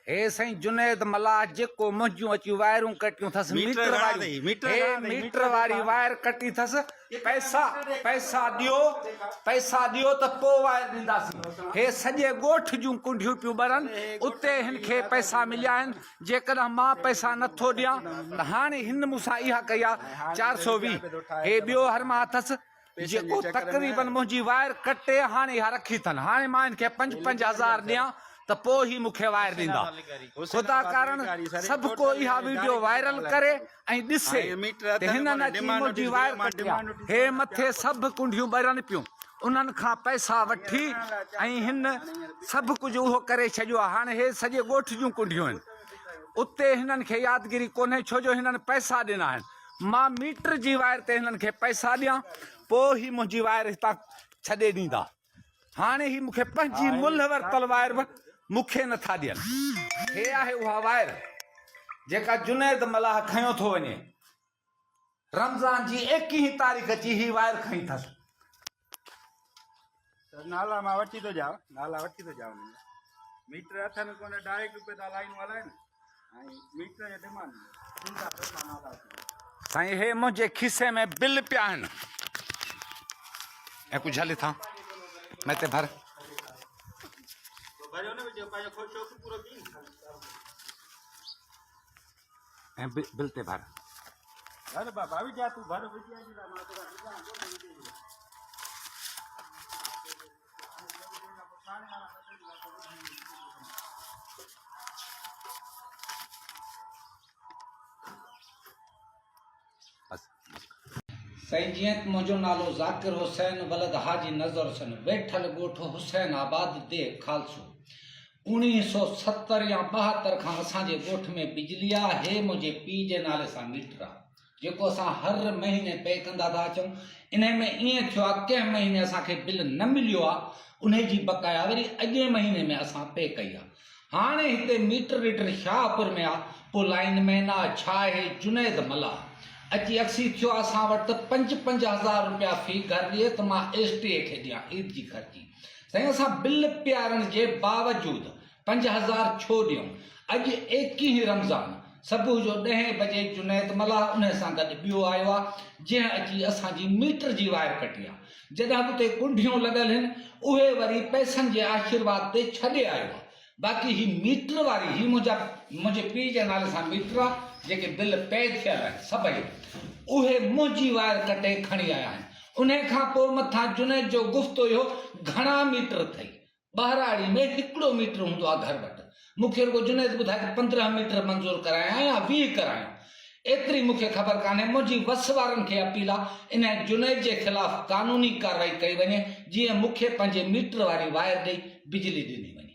हे साईं जुनेद मल्हार जेको मुंहिंजूं अची वायरूं कटियूं अथसि मीटर वारी वायर कटी अथसि पैसा ॾियो त पोइ वायर ॾींदासीं। हे सॼे ॻोठ जूं कुंडियूं पियूं ॿरनि, उते हिन खे पैसा मिलिया आहिनि। जेकॾहिं मां पैसा नथो ॾियां त हाणे हिन मूंसां इहा कई आहे 420। हे ॿियो हरमा अथसि जेको तक़रीबन मुंहिंजी वायर कटे हाणे इहा रखी अथनि। हाणे मां हिन खे 5-5 हज़ार ॾियां त पोइ ही मूंखे वायर ॾींदा। ख़ुदा कारण सभु को इहा वीडियो वायरल करे ऐं ॾिसे त हिननि अची मुंहिंजी वायर कटी आहे। हे मथे सभु कुंडियूं ॿरनि पियूं, उन्हनि खां पैसा वठी ऐं हिन सभु कुझु उहो करे छॾियो आहे। हाणे हे सॼे ॻोठ जूं कुंडियूं आहिनि, उते हिननि खे यादगिरी कोन्हे छो जो हिननि पैसा ॾिना आहिनि। मां मीटर जी वायर ते हिननि खे पैसा ॾियां पोइ ही मुंहिंजी वायर हितां छॾे ॾींदा। हाणे ही मूंखे पंहिंजी मुल्ह वरितल वायर बि मूंखे नथा ॾियनि। हे आहे उहा वायर जेका जुनेद मल्हार खयो थो वञे। रमज़ान जी 21 तारीख़ अची ही वायर खई अथसि। नाला मां वठी थो जाओ, मीटर अथनि कोन, डायरेक्ट रुपए था लाइनूं हलाइनि ऐं मीटर जे डिमांड। साईं हे मुंहिंजे खीसे में बिल पिया आहिनि ऐं कुझु हले था मैं ते भर ऐं बिल ते भर। अरे बाबा भी जा तू भर साईं जीअं मुंहिंजो नालो ज़ाकिर हुसैन वलद हाजी नज़र हुसैन, वेठल ॻोठ हुसैन आबाद दे खालसो। 1970 या 72 खां असांजे ॻोठ में बिजली आहे। हे मुंहिंजे पीउ जे नाले सां मीटर आहे जेको असां हर महीने पे कंदा था अचूं। इन में ईअं थियो आहे कंहिं महीने असांखे बिल न मिलियो आहे, उन जी बकाया वरी अॻे महीने में असां पे कई आहे। हाणे हिते मीटर रीटर शाहपुर में आहे, पोइ लाइनमैन आहे छा आहे जुनेद मल्हार अची अक्सी थियो असां वटि 5-5 हज़ार रुपया फी घर ॾिए त मां STA खे ॾियां ईद जी ख़र्ची। साईं असां बिल पियारण जे बावजूद 5 हज़ार छो ॾियूं? अॼु 21 रमज़ान सुबुह जो 10 बजे जुनेद मल्हार उन सां गॾु ॿियो आयो आहे जंहिं अची असांजी मीटर जी वायर कटी आहे। जॾहिं उते कुंडियूं लॻल आहिनि उहे वरी पैसनि जे आशीर्वाद ते छॾे आयो आहे। बाक़ी ही मीटर वारी ही मुंहिंजे पीउ जे नाले सां मीटर आहे जेके बिल पे थियल आहिनि सभई उहे मुंहिंजी वायर कटे खणी आया आहिनि। उन खां पोइ मथां जुनेद जो गुफ़्तो हुयो घणा मीटर अथई? ॿाहिराड़ी में हिकिड़ो मीटर हूंदो आहे घर वटि। मूंखे रुगो जुनेद ॿुधाए 15 मीटर मंज़ूर कराया या 20 कराया, एतिरी मूंखे ख़बर कान्हे। मुंहिंजी वस वारनि खे अपील आहे इन जुनेद जे ख़िलाफ़ कानूनी कार्रवाई कई वञे जीअं मूंखे पंहिंजे मीटर वारी वायर ॾेई बिजली ॾिनी वञे।